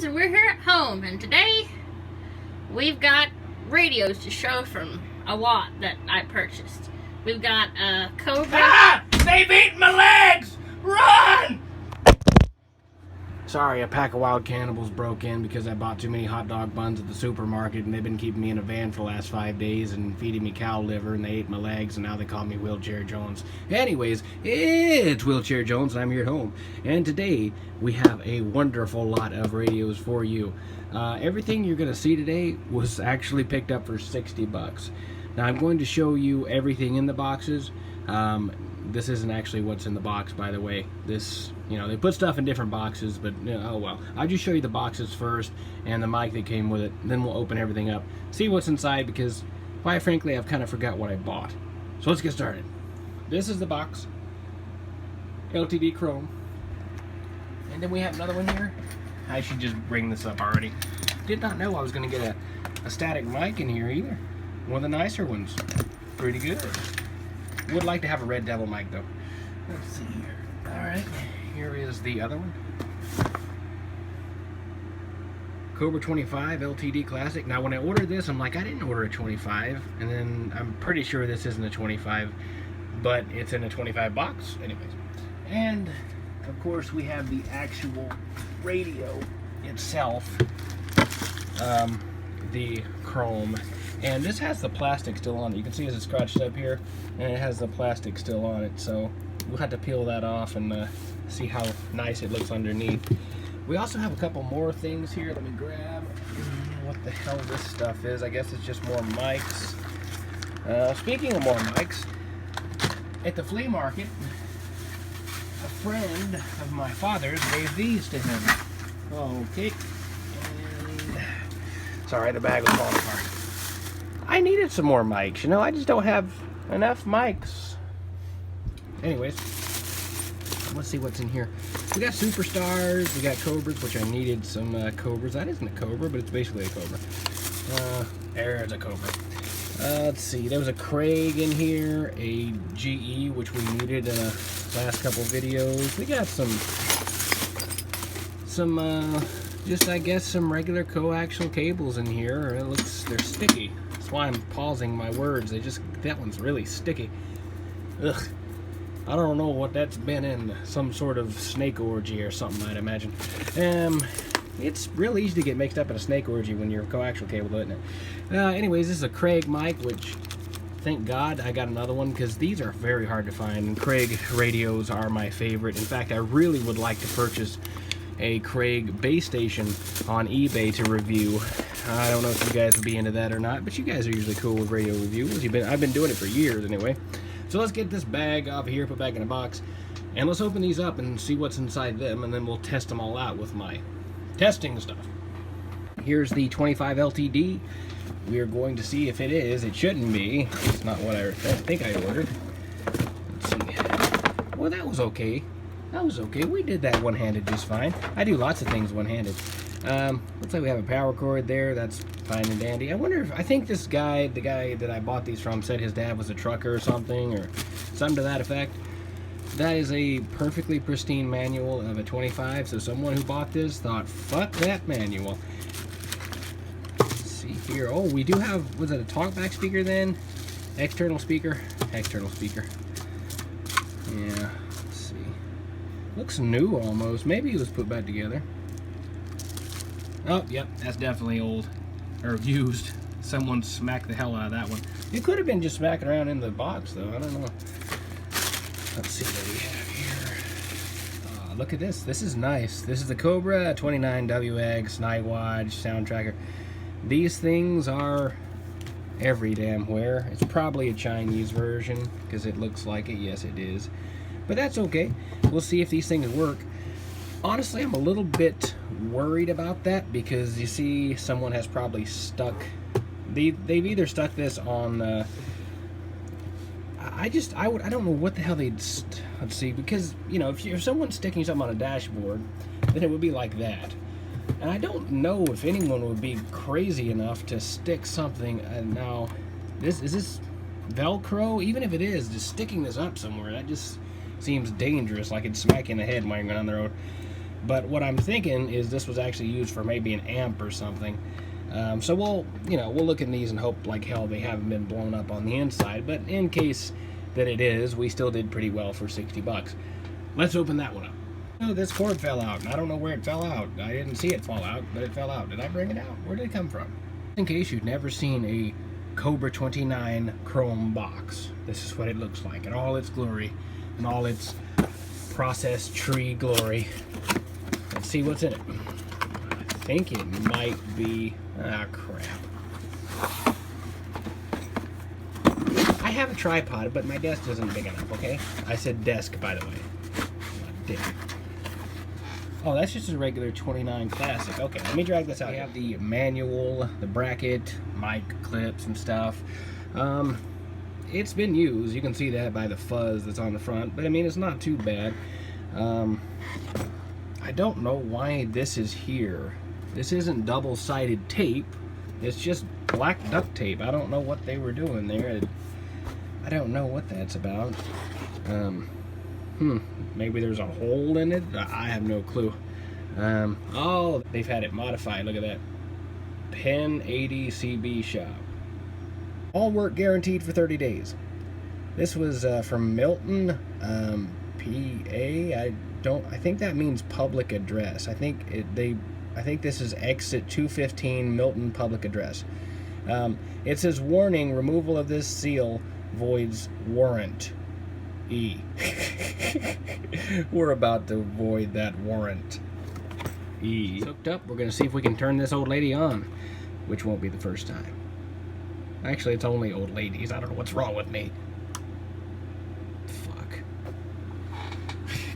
Cobras, and we're here at home, and today we've got radios to show from a lot that I purchased. We've got a Cobra. Ah! They've eaten my legs! Run! Sorry, a pack of wild cannibals broke in because I bought too many hot dog buns at the supermarket, and they've been keeping me in a van for the last 5 days and feeding me cow liver, and they ate my legs, and now they call me Wheelchair Jones. Anyways, it's Wheelchair Jones, and I'm here at home. And today, we have a wonderful lot of radios for you. Everything you're going to see today was actually picked up for 60 bucks. Now, I'm going to show you everything in the boxes. This isn't actually what's in the box, by the way. This, they put stuff in different boxes, but oh well. I'll just show you the boxes first and the mic that came with it. Then we'll open everything up, see what's inside, because quite frankly, I've kind of forgot what I bought. So let's get started. This is the box, LTD chrome, and then we have another one here. I should just bring this up already. Did not know I was going to get a static mic in here either. One of the nicer ones. Pretty good. Would like to have a Red Devil mic though. Let's see here. Alright, here is the other one. Cobra 25 LTD Classic. Now when I ordered this, I'm like, I didn't order a 25. And then I'm pretty sure this isn't a 25, but it's in a 25 box. Anyways. And of course we have the actual radio itself. The chrome. And this has the plastic still on it. You can see it's scratched up here, and it has the plastic still on it. So we'll have to peel that off and see how nice it looks underneath. We also have a couple more things here. Let me grab what the hell this stuff is. I guess it's just more mics. Speaking of more mics, at the flea market, a friend of my father's gave these to him. Okay. And sorry, the bag was falling apart. I needed some more mics, I just don't have enough mics. Anyways, let's see what's in here. We got Superstars, we got Cobras, which I needed some Cobras. That isn't a Cobra, but it's basically a Cobra. There's a Cobra. Let's see, there was a Craig in here, a GE, which we needed in the last couple videos. We got some just I guess some regular coaxial cables in here. They're sticky. That's why I'm pausing my words. That one's really sticky. Ugh. I don't know what that's been in. Some sort of snake orgy or something, I'd imagine. It's real easy to get mixed up in a snake orgy when you're a coaxial cable, isn't it? Anyways, this is a Craig mic, which thank God I got another one, because these are very hard to find. And Craig radios are my favorite. In fact, I really would like to purchase a Craig base station on eBay to review. I don't know if you guys would be into that or not, but you guys are usually cool with radio reviews. I've been doing it for years anyway. So let's get this bag off of here, put back in a box, and let's open these up and see what's inside them, and then we'll test them all out with my testing stuff. Here's the 25 LTD. We are going to see if it is. It shouldn't be. It's not what I think I ordered. Let's see. Well, that was okay. That was okay. We did that one-handed just fine. I do lots of things one-handed. Looks like we have a power cord there. That's fine and dandy. I wonder if, I think this guy, the guy that I bought these from, said his dad was a trucker or something to that effect. That is a perfectly pristine manual of a 25, so someone who bought this thought, fuck that manual. Let's see here. Oh, we do have, was it a talkback speaker then? External speaker? External speaker. Yeah. Looks new almost. Maybe it was put back together. Oh, yep, that's definitely old. Or used. Someone smacked the hell out of that one. It could have been just smacking around in the box, though. I don't know. Let's see what we have here. Look at this. This is nice. This is the Cobra 29WX Night Watch Sound Tracker. These things are every damn where. It's probably a Chinese version, because it looks like it. Yes, it is. But that's okay. We'll see if these things work. Honestly, I'm a little bit worried about that, because you see someone has probably stuck, they've either stuck this on, I don't know what the hell let's see, because, if someone's sticking something on a dashboard, then it would be like that. And I don't know if anyone would be crazy enough to stick something, now, is this Velcro? Even if it is, just sticking this up somewhere, that just seems dangerous, like it'd smack you in the head while you're going on the road. But what I'm thinking is this was actually used for maybe an amp or something. So we'll look in these and hope like hell they haven't been blown up on the inside. But in case that it is, we still did pretty well for 60 bucks. Let's open that one up. Oh, this cord fell out, and I don't know where it fell out. I didn't see it fall out, but it fell out. Did I bring it out? Where did it come from? In case you've never seen a Cobra 29 chrome box, this is what it looks like in all its glory and all its processed tree glory. Let's see what's in it. I think it might be... ah, crap. I have a tripod, but my desk isn't big enough, okay? I said desk, by the way. Dick. Oh, that's just a regular 29 Classic. Okay, let me drag this out. We have the manual, the bracket, mic clips and stuff. It's been used. You can see that by the fuzz that's on the front, but I mean, it's not too bad. I don't know why this is here. This isn't double-sided tape. It's just black duct tape. I don't know what they were doing there. I don't know what that's about. Maybe there's a hole in it? I have no clue. Oh, they've had it modified. Look at that. Pen 80 CB shop. All work guaranteed for 30 days. This was from Milton, PA. I think that means public address. I think this is exit 215 Milton public address. It says, warning, removal of this seal voids warrant. E. We're about to void that warrant. E. Hooked up. We're going to see if we can turn this old lady on, which won't be the first time. Actually, it's only old ladies. I don't know what's wrong with me. Fuck.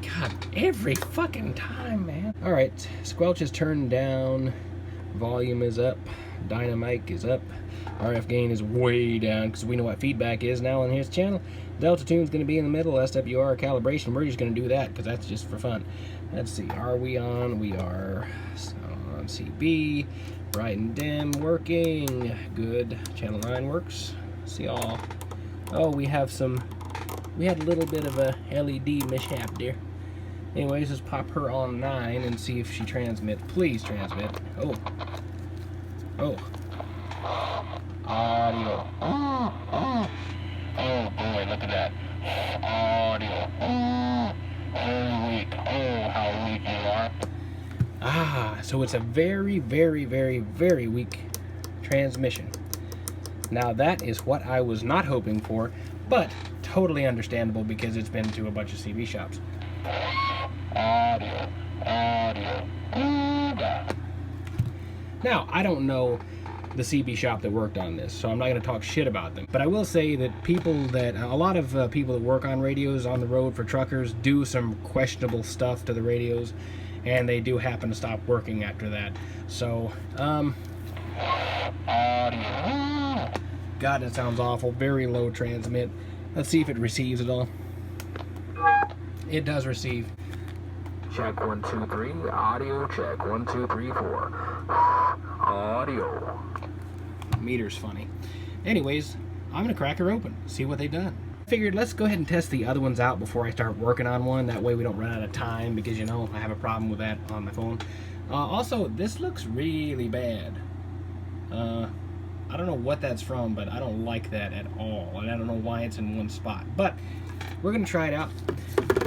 God, every fucking time, man. Alright, squelch is turned down. Volume is up. Dynamic is up. RF gain is way down because we know what feedback is now on his channel. Delta tune's going to be in the middle. SWR calibration, we're just going to do that because that's just for fun. Let's see, are we on? We are on CB. Bright and dim working. Good. Channel 9 works. See all. Oh, we had a little bit of a LED mishap there. Anyways, let's pop her on 9 and see if she transmits. Please transmit. Oh. Oh. Audio. Oh boy, look at that. Audio. Very weak. Oh, how weak you are. Ah, so it's a very, very, very, very weak transmission. Now that is what I was not hoping for, but totally understandable because it's been to a bunch of CB shops. Audio. Now, I don't know the CB shop that worked on this, so I'm not going to talk shit about them. But I will say that a lot of people that work on radios on the road for truckers do some questionable stuff to the radios, and they do happen to stop working after that. So, God, that sounds awful. Very low transmit. Let's see if it receives at all. It does receive. Check 1 2 3. Audio check 1 2 3 4. Audio. Meter's funny. Anyways, I'm gonna crack her open, see what they've done. Figured let's go ahead and test the other ones out before I start working on one. That way we don't run out of time because you know I have a problem with that on my phone. Also, this looks really bad. I don't know what that's from, but I don't like that at all, and I don't know why it's in one spot. But we're gonna try it out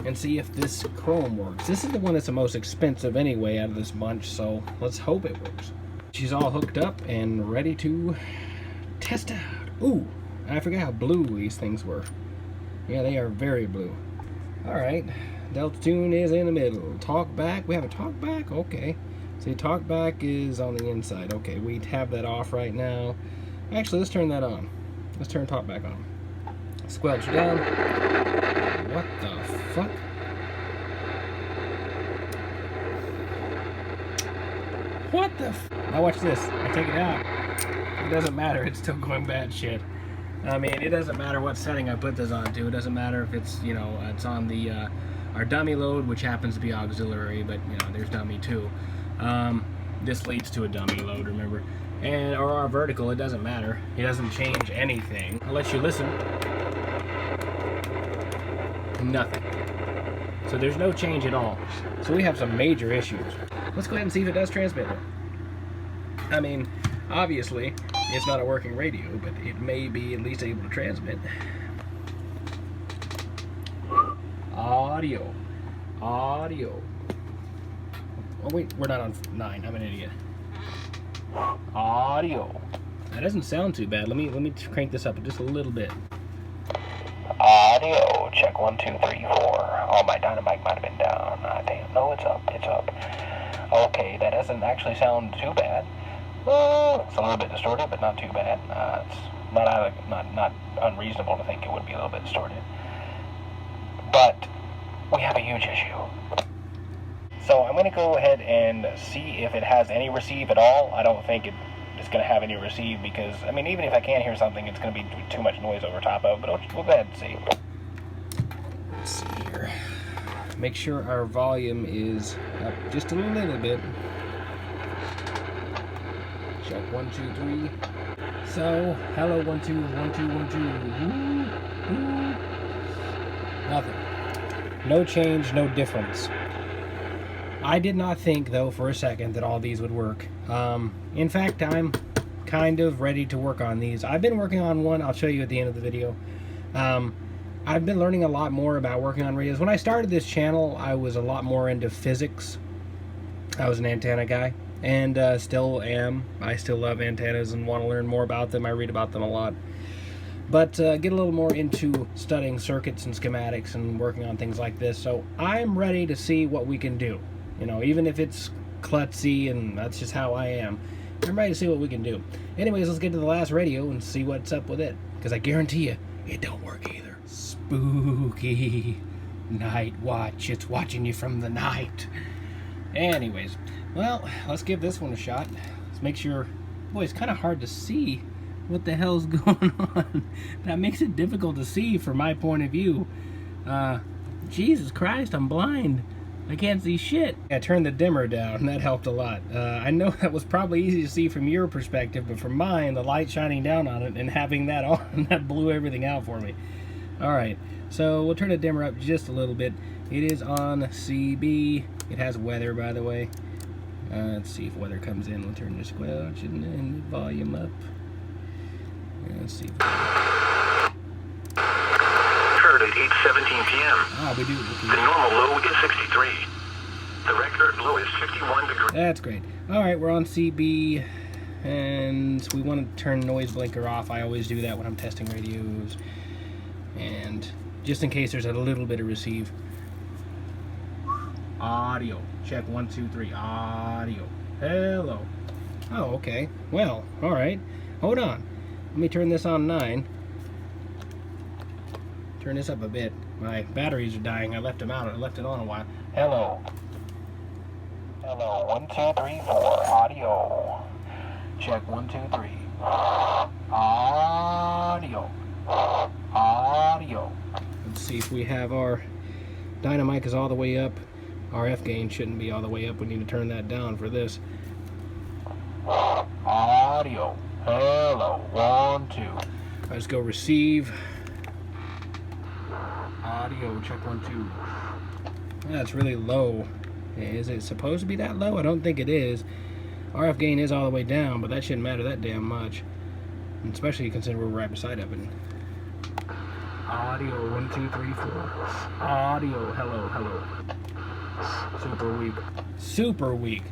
and see if this chrome works. This is the one that's the most expensive anyway out of this bunch, so let's hope it works. She's all hooked up and ready to test out. Ooh, I forgot how blue these things were. Yeah, they are very blue. Alright, Delta tune is in the middle. Talk back, we have a talk back? Okay. See, talk back is on the inside. Okay, we have that off right now. Actually, let's turn that on. Let's turn talk back on. Squelch down. What the fuck? What the f... Now watch this. I take it out. It doesn't matter. It's still going bad shit. I mean, it doesn't matter what setting I put this on to. It doesn't matter if it's, you know, it's on the our dummy load, which happens to be auxiliary, but, you know, there's dummy too. This leads to a dummy load, remember? And, or our vertical, it doesn't matter. It doesn't change anything. I'll let you listen. Nothing. So there's no change at all. So we have some major issues. Let's go ahead and see if it does transmit. I mean, obviously, it's not a working radio, but it may be at least able to transmit. Audio. Audio. Oh wait, we're not on 9. I'm an idiot. Audio. That doesn't sound too bad. Let me crank this up just a little bit. Audio. Check 1, 2, 3, 4. Oh, my dynamic might have been down. Damn. No, it's up. It's up. Okay, that doesn't actually sound too bad. It's a little bit distorted, but not too bad. It's not unreasonable to think it would be a little bit distorted. But we have a huge issue. So I'm going to go ahead and see if it has any receive at all. I don't think it's going to have any receive because, I mean, even if I can hear something, it's going to be too much noise over top of. But we'll go ahead and see. Let's see here. Make sure our volume is up just a little bit. Check 1, 2, 3. So, hello, 1, 2, 1, 2, 1, 2. Nothing. No change, no difference. I did not think, though, for a second that all these would work. In fact, I'm kind of ready to work on these. I've been working on one. I'll show you at the end of the video. I've been learning a lot more about working on radios. When I started this channel, I was a lot more into physics. I was an antenna guy, and still am. I still love antennas and want to learn more about them. I read about them a lot. But get a little more into studying circuits and schematics and working on things like this. So I'm ready to see what we can do. You know, even if it's klutzy, and that's just how I am. I'm ready to see what we can do. Anyways, let's get to the last radio and see what's up with it. Because I guarantee you, it don't work either. Spooky night watch. It's watching you from the night. Anyways, well, let's give this one a shot. Let's make sure... Boy, it's kind of hard to see what the hell's going on. That makes it difficult to see from my point of view. Jesus Christ, I'm blind. I can't see shit. I turned the dimmer down. That helped a lot. I know that was probably easy to see from your perspective, but from mine, the light shining down on it and having that on, that blew everything out for me. Alright, so we'll turn the dimmer up just a little bit. It is on CB. It has weather, by the way. Let's see if weather comes in. We'll turn the squelch and volume up. Let's see. At 8:17 p.m. We do. The normal low is 63. The record low is 51 degrees. That's great. Alright, we're on CB, and we want to turn noise blinker off. I always do that when I'm testing radios. And just in case there's a little bit of receive. Audio. Check 1, 2, 3. Audio. Hello. Oh, okay. Well, alright. Hold on. Let me turn this on 9. Turn this up a bit. My batteries are dying. I left them out. I left it on a while. Hello. Hello. 1, 2, 3, 4. Audio. Check 1, 2, 3. Audio. Audio. Let's see if we have our dynamic is all the way up. Our F gain shouldn't be all the way up. We need to turn that down for this. Audio. Hello. 1, 2. Let's go receive. Audio, check 1, 2. That's really low. Is it supposed to be that low? I don't think it is. RF gain is all the way down, but that shouldn't matter that damn much. Especially considering we're right beside of it. Audio, 1, 2, 3, 4. Audio, hello, hello. Super weak. Super weak.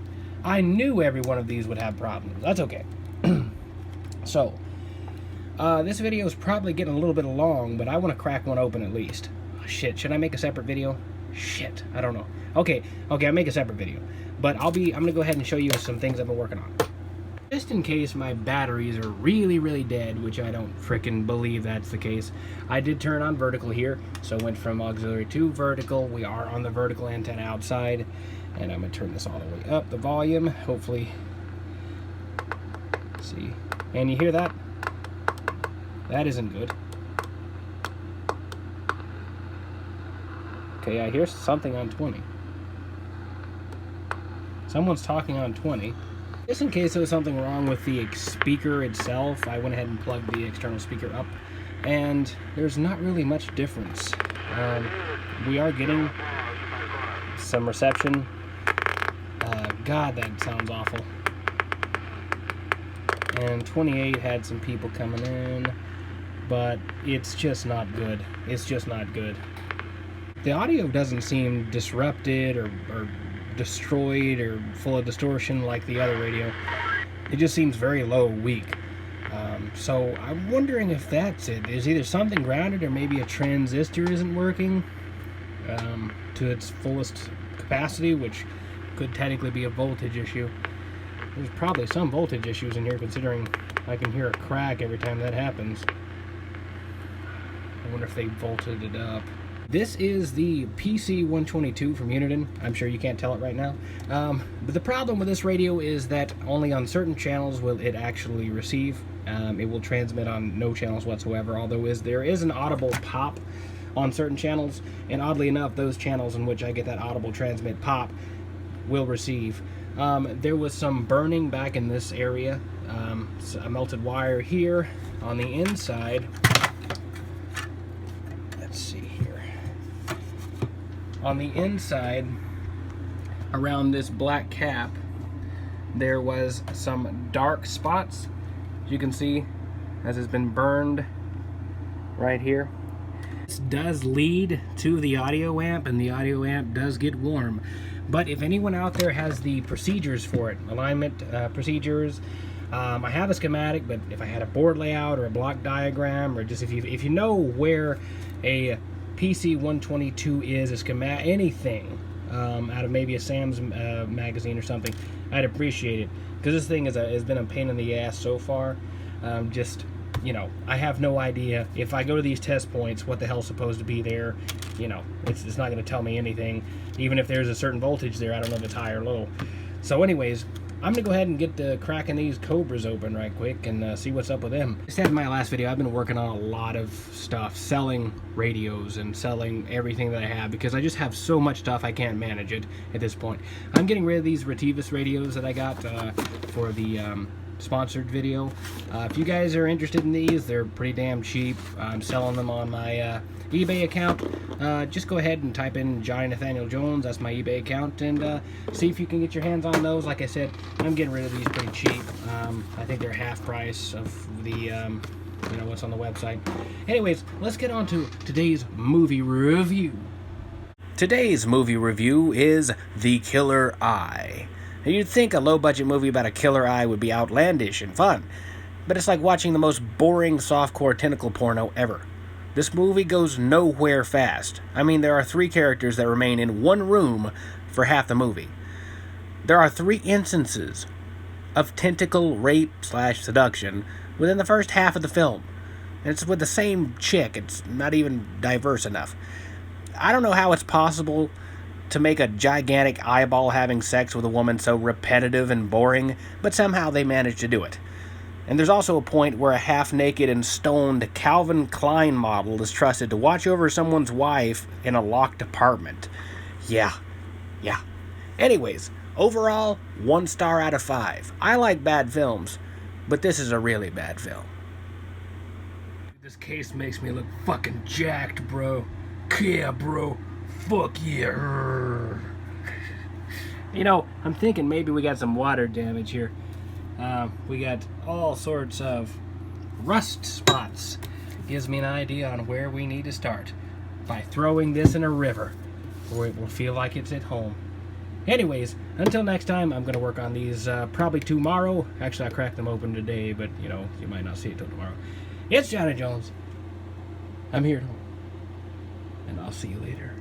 I knew every one of these would have problems. That's okay. So, this video is probably getting a little bit long, but I want to crack one open at least. Oh, shit, should I make a separate video? Shit, I don't know. Okay, I'll make a separate video. But I'm gonna go ahead and show you some things I've been working on. Just in case my batteries are really, really dead, which I don't frickin' believe that's the case, I did turn on vertical here, so went from auxiliary to vertical. We are on the vertical antenna outside, and I'm gonna turn this all the way up, the volume, hopefully. Let's see, and you hear that? That isn't good. Okay, I hear something on 20. Someone's talking on 20. Just in case there was something wrong with the speaker itself, I went ahead and plugged the external speaker up, and there's not really much difference. We are getting some reception. God, that sounds awful. And 28 had some people coming in, but it's just not good. It's just not good. The audio doesn't seem disrupted or destroyed or full of distortion like the other radio. It just seems very low, weak. So I'm wondering if that's it. There's either something grounded or maybe a transistor isn't working to its fullest capacity, which could technically be a voltage issue. There's probably some voltage issues in here, considering I can hear a crack every time that happens. I wonder if they volted it up. This is the PC122 from Uniden. I'm sure you can't tell it right now. But the problem with this radio is that only on certain channels will it actually receive. It will transmit on no channels whatsoever, although there is an audible pop on certain channels, and oddly enough, those channels in which I get that audible transmit pop will receive. There was some burning back in this area. A melted wire here on the inside. Let's see here. On the inside, around this black cap, there was some dark spots. As you can see, as it's been burned right here. This does lead to the audio amp, and the audio amp does get warm. But if anyone out there has the procedures for it, alignment procedures, I have a schematic, but if I had a board layout or a block diagram, or just if you know where a PC122 is, a schematic, anything out of maybe a Sam's magazine or something, I'd appreciate it, because this thing has been a pain in the ass so far. Just, you know, I have no idea if I go to these test points what the hell's supposed to be there. You know, it's not going to tell me anything. Even if there's a certain voltage there, I don't know if it's high or low. So anyways, I'm going to go ahead and get cracking these Cobras open right quick and see what's up with them. Just in my last video, I've been working on a lot of stuff, selling radios and selling everything that I have, because I just have so much stuff I can't manage it at this point. I'm getting rid of these Retivus radios that I got for the sponsored video. If you guys are interested in these, they're pretty damn cheap. I'm selling them on my eBay account. Just go ahead and type in Johnny Nathaniel Jones, that's my eBay account, and see if you can get your hands on those. Like I said, I'm getting rid of these pretty cheap. I think they're half price of the you know, what's on the website. Anyways, let's get on to today's movie review. Today's movie review is The Killer Eye. Now, you'd think a low-budget movie about a killer eye would be outlandish and fun, but it's like watching the most boring softcore tentacle porno ever. This movie goes nowhere fast. I mean, there are 3 characters that remain in one room for half the movie. There are 3 instances of tentacle rape/seduction within the first half of the film. And it's with the same chick. It's not even diverse enough. I don't know how it's possible to make a gigantic eyeball having sex with a woman so repetitive and boring, but somehow they manage to do it. And there's also a point where a half-naked and stoned Calvin Klein model is trusted to watch over someone's wife in a locked apartment. Yeah. Anyways, overall, 1 star out of 5. I like bad films, but this is a really bad film. This case makes me look fucking jacked, bro. Yeah, bro. Fuck yeah. You know, I'm thinking maybe we got some water damage here. We got all sorts of rust spots. Gives me an idea on where we need to start by throwing this in a river where it will feel like it's at home. Anyways, until next time, I'm going to work on these probably tomorrow. Actually, I cracked them open today, but, you know, you might not see it till tomorrow. It's Johnny Jones. I'm here at home, and I'll see you later.